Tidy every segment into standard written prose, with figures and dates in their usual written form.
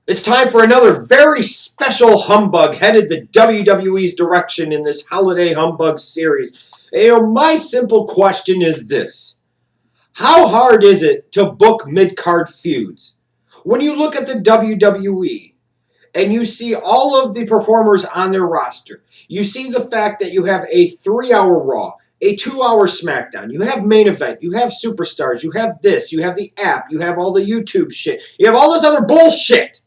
It's time for another very special humbug headed the WWE's direction in this holiday humbug series. My simple question is this. How hard is it to book mid-card feuds? When you look at the WWE and you see all of the performers on their roster, you see the fact that you have a 3-hour Raw, a 2-hour SmackDown, you have main event, you have superstars, you have this, you have the app, you have all the YouTube shit, you have all this other bullshit.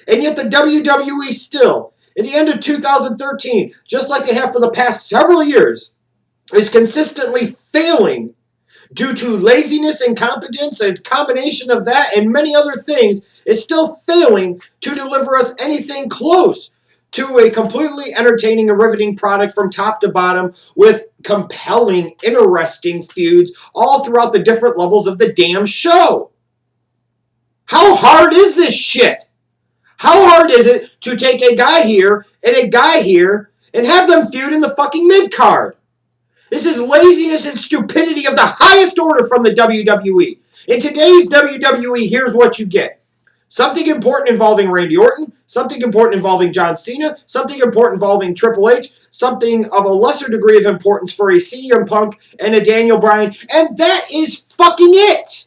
And yet the WWE still, at the end of 2013, just like they have for the past several years, is consistently failing due to laziness, incompetence, and combination of that and many other things, is still failing to deliver us anything close to a completely entertaining and riveting product from top to bottom with compelling, interesting feuds all throughout the different levels of the damn show. How hard is this shit? How hard is it to take a guy here and a guy here and have them feud in the fucking mid-card? This is laziness and stupidity of the highest order from the WWE. In today's WWE, here's what you get. Something important involving Randy Orton, something important involving John Cena, something important involving Triple H, something of a lesser degree of importance for a CM Punk and a Daniel Bryan, and that is fucking it.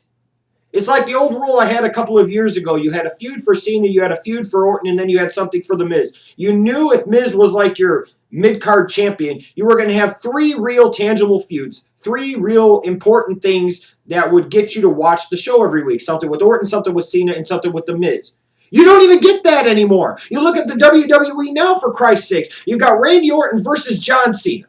It's like the old rule I had a couple of years ago. You had a feud for Cena, you had a feud for Orton, and then you had something for The Miz. You knew if Miz was like your mid-card champion, you were going to have 3 real tangible feuds, 3 real important things that would get you to watch the show every week. Something with Orton, something with Cena, and something with The Miz. You don't even get that anymore. You look at the WWE now, for Christ's sakes. You've got Randy Orton versus John Cena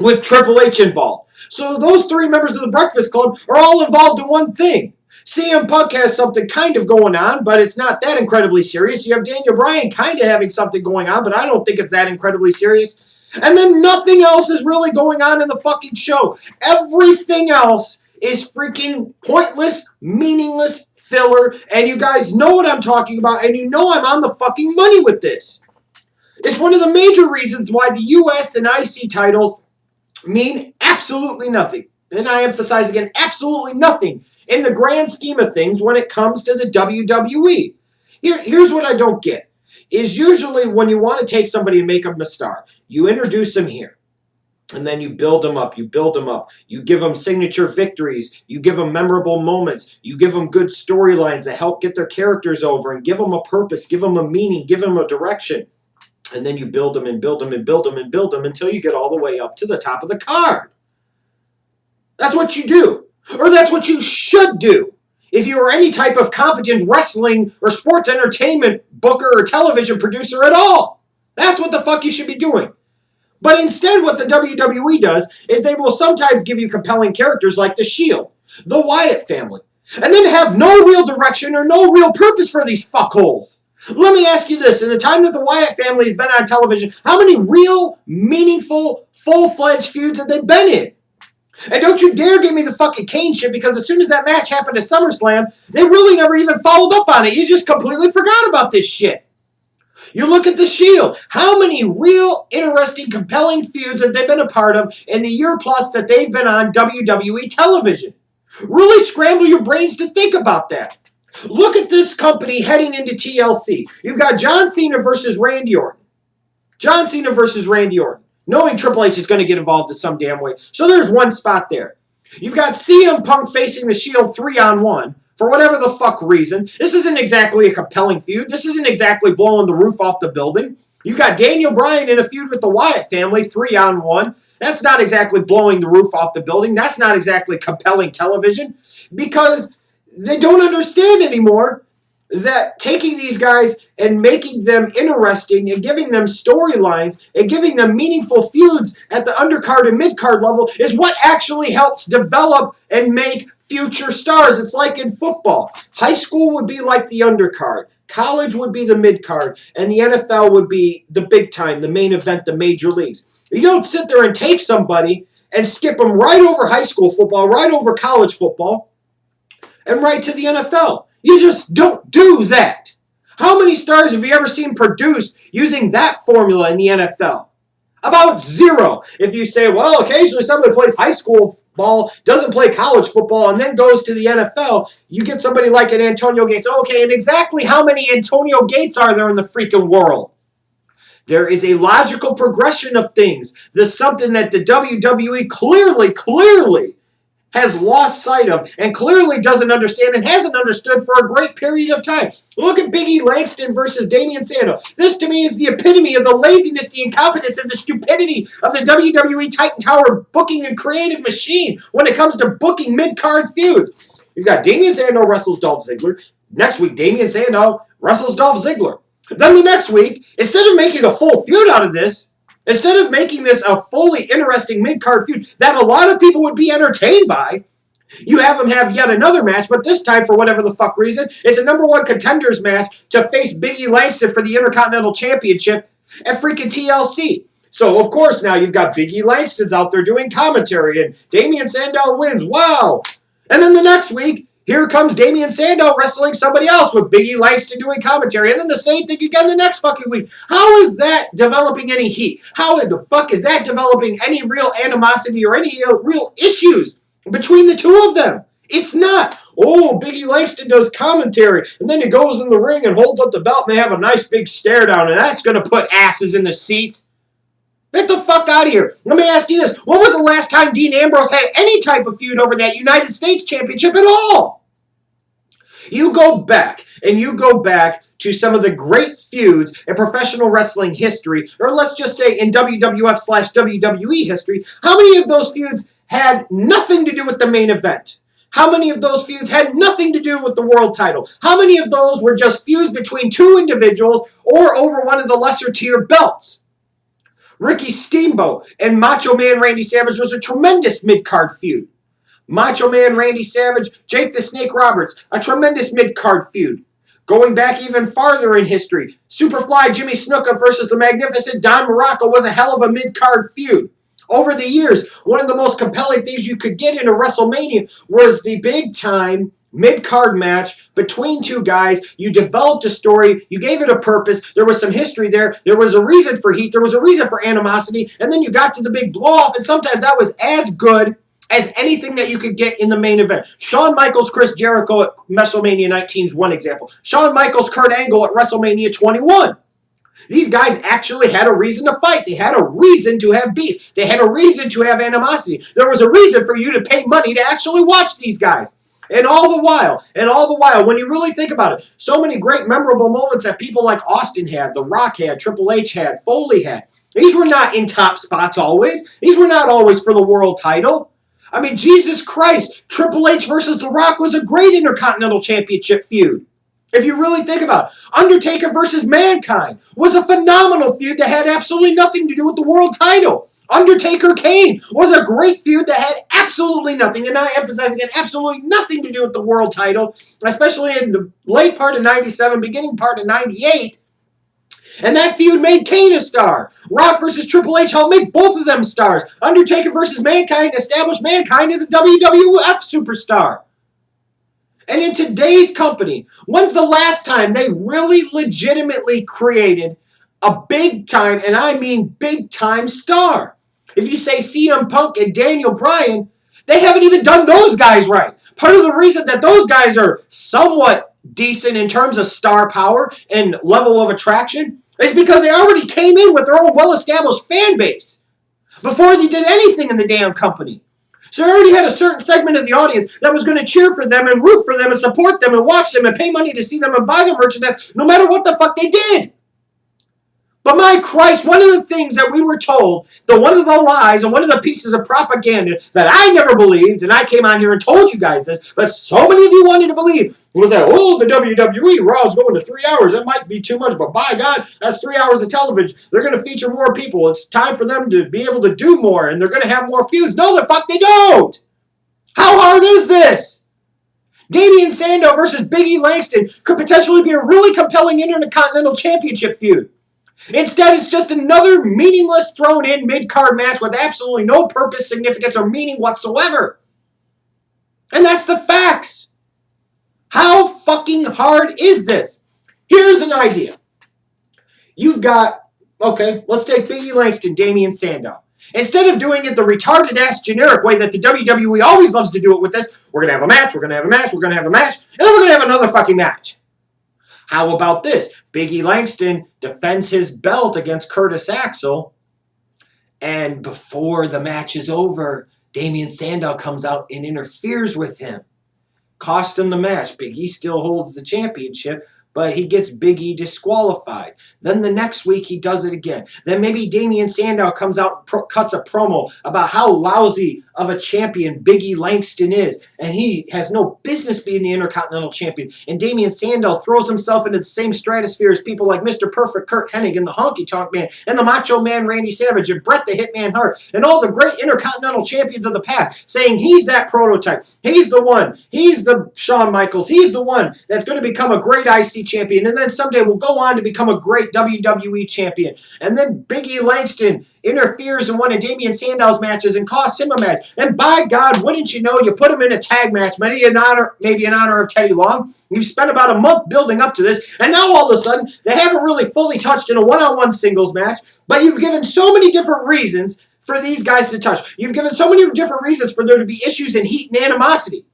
with Triple H involved. So those 3 members of the Breakfast Club are all involved in one thing. CM Punk has something kind of going on, but it's not that incredibly serious. You have Daniel Bryan kind of having something going on, but I don't think it's that incredibly serious. And then nothing else is really going on in the fucking show. Everything else is freaking pointless, meaningless, filler, and you guys know what I'm talking about, and you know I'm on the fucking money with this. It's one of the major reasons why the US and IC titles mean absolutely nothing. And I emphasize again, absolutely nothing in the grand scheme of things when it comes to the WWE. Here's what I don't get. Is usually when you want to take somebody and make them a star, you introduce them here. And then you build them up, you build them up. You give them signature victories. You give them memorable moments. You give them good storylines that help get their characters over and give them a purpose, give them a meaning, give them a direction. And then you build them and build them and build them and build them until you get all the way up to the top of the card. That's what you do. Or that's what you should do if you are any type of competent wrestling or sports entertainment booker or television producer at all. That's what the fuck you should be doing. But instead what the WWE does is they will sometimes give you compelling characters like The Shield, the Wyatt family, and then have no real direction or no real purpose for these fuckholes. Let me ask you this. In the time that the Wyatt family has been on television, how many real, meaningful, full-fledged feuds have they been in? And don't you dare give me the fucking Kane shit, because as soon as that match happened at SummerSlam, they really never even followed up on it. You just completely forgot about this shit. You look at The Shield. How many real, interesting, compelling feuds have they been a part of in the year plus that they've been on WWE television? Really scramble your brains to think about that. Look at this company heading into TLC. You've got John Cena versus Randy Orton. John Cena versus Randy Orton. Knowing Triple H is going to get involved in some damn way. So there's one spot there. You've got CM Punk facing The Shield 3-on-1 for whatever the fuck reason. This isn't exactly a compelling feud. This isn't exactly blowing the roof off the building. You've got Daniel Bryan in a feud with the Wyatt family 3-on-1. That's not exactly blowing the roof off the building. That's not exactly compelling television, because they don't understand anymore that taking these guys and making them interesting and giving them storylines and giving them meaningful feuds at the undercard and midcard level is what actually helps develop and make future stars. It's like in football. High school would be like the undercard. College would be the midcard. And the NFL would be the big time, the main event, the major leagues. You don't sit there and take somebody and skip them right over high school football, right over college football, and right to the NFL. You just don't do that. How many stars have you ever seen produced using that formula in the NFL? About 0. If you say, well, occasionally somebody plays high school football, doesn't play college football, and then goes to the NFL, you get somebody like an Antonio Gates. Okay, and exactly how many Antonio Gates are there in the freaking world? There is a logical progression of things. There's something that the WWE clearly has lost sight of and clearly doesn't understand and hasn't understood for a great period of time. Look at Big E Langston versus Damian Sandow. This to me is the epitome of the laziness, the incompetence, and the stupidity of the WWE Titan Tower booking and creative machine when it comes to booking mid-card feuds. You've got Damian Sandow wrestles Dolph Ziggler. Next week, Damian Sandow wrestles Dolph Ziggler. Then the next week, instead of making a full feud out of this, instead of making this a fully interesting mid-card feud that a lot of people would be entertained by, you have them have yet another match, but this time, for whatever the fuck reason, it's a #1 contenders match to face Big E Langston for the Intercontinental Championship at freaking TLC. So, of course, now you've got Big E Langston's out there doing commentary, and Damian Sandow wins. Wow! And then the next week, here comes Damian Sandow wrestling somebody else with Big E Langston doing commentary. And then the same thing again the next fucking week. How is that developing any heat? How in the fuck is that developing any real animosity or any real issues between the two of them? It's not. Oh, Big E Langston does commentary. And then he goes in the ring and holds up the belt and they have a nice big stare down. And that's going to put asses in the seats. Get the fuck out of here. Let me ask you this. When was the last time Dean Ambrose had any type of feud over that United States Championship at all? You go back to some of the great feuds in professional wrestling history, or let's just say in WWF/WWE history. How many of those feuds had nothing to do with the main event? How many of those feuds had nothing to do with the world title? How many of those were just feuds between two individuals or over one of the lesser tier belts? Ricky Steamboat and Macho Man Randy Savage was a tremendous mid-card feud. Macho Man Randy Savage, Jake the Snake Roberts, a tremendous mid-card feud. Going back even farther in history, Superfly Jimmy Snuka versus the Magnificent Don Morocco was a hell of a mid-card feud. Over the years, one of the most compelling things you could get into WrestleMania was the big-time mid-card match between two guys. You developed a story, you gave it a purpose, there was some history there, there was a reason for heat, there was a reason for animosity, and then you got to the big blow-off, and sometimes that was as good as anything that you could get in the main event. Shawn Michaels, Chris Jericho at WrestleMania 19 is one example. Shawn Michaels, Kurt Angle at WrestleMania 21. These guys actually had a reason to fight. They had a reason to have beef. They had a reason to have animosity. There was a reason for you to pay money to actually watch these guys. And all the while, when you really think about it, so many great memorable moments that people like Austin had, The Rock had, Triple H had, Foley had. These were not in top spots always. These were not always for the world title. I mean, Jesus Christ, Triple H versus The Rock was a great Intercontinental Championship feud. If you really think about it, Undertaker versus Mankind was a phenomenal feud that had absolutely nothing to do with the world title. Undertaker Kane was a great feud that had absolutely nothing, and I emphasize again, absolutely nothing to do with the world title, especially in the late part of 97, beginning part of 98. And that feud made Kane a star. Rock versus Triple H helped make both of them stars. Undertaker versus Mankind established Mankind as a WWF superstar. And in today's company, when's the last time they really legitimately created a big-time, and I mean big-time star? If you say CM Punk and Daniel Bryan, they haven't even done those guys right. Part of the reason that those guys are somewhat decent in terms of star power and level of attraction is because they already came in with their own well-established fan base before they did anything in the damn company. So they already had a certain segment of the audience that was going to cheer for them and root for them and support them and watch them and pay money to see them and buy their merchandise no matter what the fuck they did. But my Christ, one of the things that we were told, one of the lies and one of the pieces of propaganda that I never believed, and I came on here and told you guys this, but so many of you wanted to believe, was that, oh, the WWE Raw's going to 3 hours. That might be too much, but by God, that's 3 hours of television. They're going to feature more people. It's time for them to be able to do more, and they're going to have more feuds. No, the fuck they don't. How hard is this? Damian Sandow versus Big E Langston could potentially be a really compelling Intercontinental Championship feud. Instead, it's just another meaningless thrown-in mid-card match with absolutely no purpose, significance, or meaning whatsoever. And that's the facts. How fucking hard is this? Here's an idea. You've got, okay, let's take Big E Langston, Damian Sandow. Instead of doing it the retarded-ass generic way that the WWE always loves to do it with this, we're going to have a match, we're going to have a match, we're going to have a match, and then we're going to have another fucking match. How about this? Big E Langston defends his belt against Curtis Axel, and before the match is over, Damien Sandow comes out and interferes with him. Cost him the match. Big E still holds the championship, but he gets Big E disqualified. Then the next week, he does it again. Then maybe Damien Sandow comes out and cuts a promo about how lousy of a champion Big E Langston is, and he has no business being the Intercontinental Champion. And Damien Sandow throws himself into the same stratosphere as people like Mr. Perfect Kurt Hennig and the Honky Tonk Man and the Macho Man Randy Savage and Bret the Hitman Hart and all the great Intercontinental Champions of the past, saying he's that prototype. He's the one. He's the Shawn Michaels. He's the one that's going to become a great IC champion, and then someday will go on to become a great WWE champion. And then Big E Langston interferes in one of Damien Sandow's matches and costs him a match. And by God, wouldn't you know, you put him in a tag match, maybe in honor of Teddy Long. You've spent about a month building up to this, and now all of a sudden, they haven't really fully touched in a one-on-one singles match, but you've given so many different reasons for these guys to touch. You've given so many different reasons for there to be issues and heat and animosity.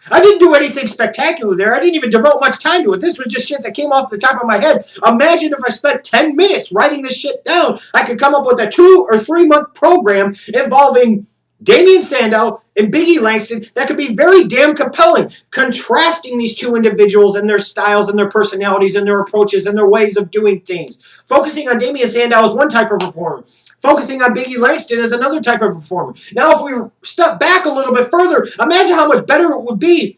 I didn't do anything spectacular there. I didn't even devote much time to it. This was just shit that came off the top of my head. Imagine if I spent 10 minutes writing this shit down. I could come up with a 2 or 3 month program involving Damien Sandow and Big E Langston that could be very damn compelling, contrasting these two individuals and their styles and their personalities and their approaches and their ways of doing things. Focusing on Damien Sandow as one type of performer. Focusing on Big E Langston as another type of performer. Now, if we step back a little bit further, imagine how much better it would be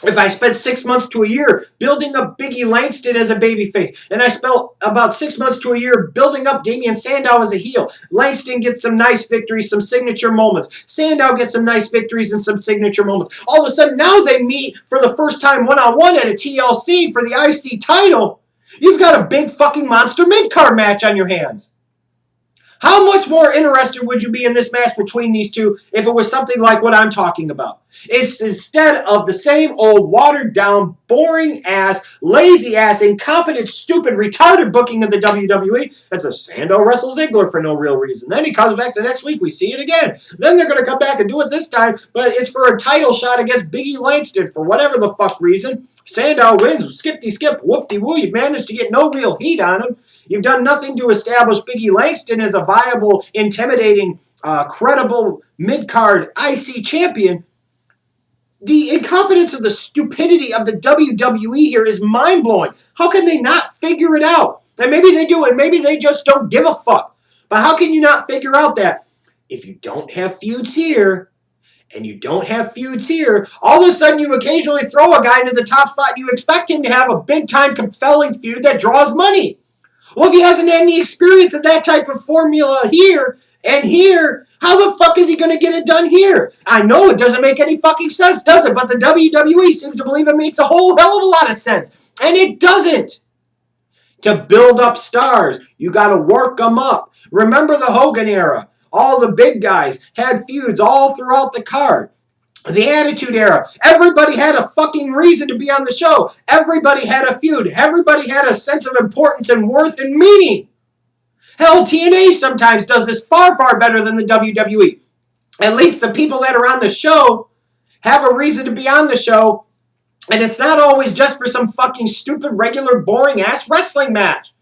if I spent 6 months to a year building up Big E Langston as a babyface, and I spent about 6 months to a year building up Damien Sandow as a heel. Langston gets some nice victories, some signature moments. Sandow gets some nice victories and some signature moments. All of a sudden, now they meet for the first time one-on-one at a TLC for the IC title. You've got a big fucking monster mid-card match on your hands. How much more interested would you be in this match between these two if it was something like what I'm talking about? It's instead of the same old watered-down, boring-ass, lazy-ass, incompetent, stupid, retarded booking of the WWE. That's a Sandow wrestle Ziggler for no real reason. Then he comes back the next week, we see it again. Then they're going to come back and do it this time, but it's for a title shot against Big E Langston for whatever the fuck reason. Sandow wins, skip-de-skip, whoop-de-woo. You've managed to get no real heat on him. You've done nothing to establish Big E Langston as a viable, intimidating, credible mid-card IC champion. The incompetence of the stupidity of the WWE here is mind-blowing. How can they not figure it out? And maybe they do, and maybe they just don't give a fuck. But how can you not figure out that if you don't have feuds here, and you don't have feuds here, all of a sudden you occasionally throw a guy into the top spot and you expect him to have a big-time compelling feud that draws money. Well, if he hasn't had any experience of that type of formula here and here, how the fuck is he going to get it done here? I know it doesn't make any fucking sense, does it? But the WWE seems to believe it makes a whole hell of a lot of sense. And it doesn't. To build up stars, you got to work them up. Remember the Hogan era. All the big guys had feuds all throughout the card. The Attitude Era. Everybody had a fucking reason to be on the show. Everybody had a feud. Everybody had a sense of importance and worth and meaning. Hell, TNA sometimes does this far, far better than the WWE. At least the people that are on the show have a reason to be on the show, and it's not always just for some fucking stupid, regular, boring-ass wrestling match.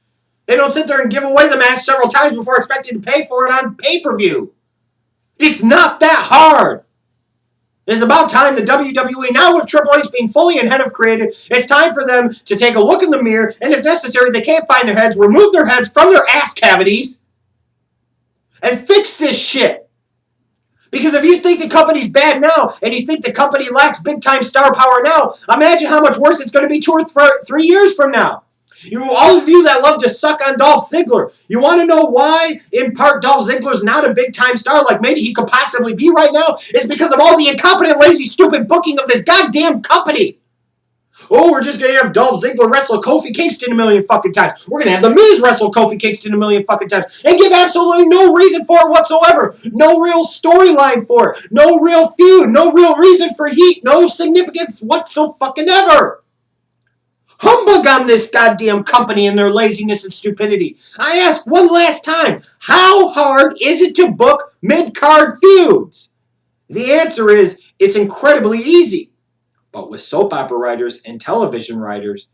They don't sit there and give away the match several times before expecting to pay for it on pay-per-view. It's not that hard. It's about time the WWE, now with Triple H being fully in head of creative, it's time for them to take a look in the mirror, and if necessary, they can't find their heads, remove their heads from their ass cavities, and fix this shit. Because if you think the company's bad now, and you think the company lacks big-time star power now, imagine how much worse it's going to be 2 or 3 years from now. All of you that love to suck on Dolph Ziggler, you want to know why, in part, Dolph Ziggler's not a big-time star like maybe he could possibly be right now? It's because of all the incompetent, lazy, stupid booking of this goddamn company. Oh, we're just going to have Dolph Ziggler wrestle Kofi Kingston a million fucking times. We're going to have The Miz wrestle Kofi Kingston a million fucking times. And give absolutely no reason for it whatsoever. No real storyline for it. No real feud. No real reason for heat. No significance whatsoever. Humbug on this goddamn company and their laziness and stupidity. I ask one last time, how hard is it to book mid-card feuds? The answer is it's incredibly easy. But with soap opera writers and television writers,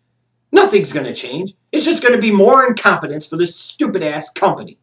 nothing's going to change. It's just going to be more incompetence for this stupid-ass company.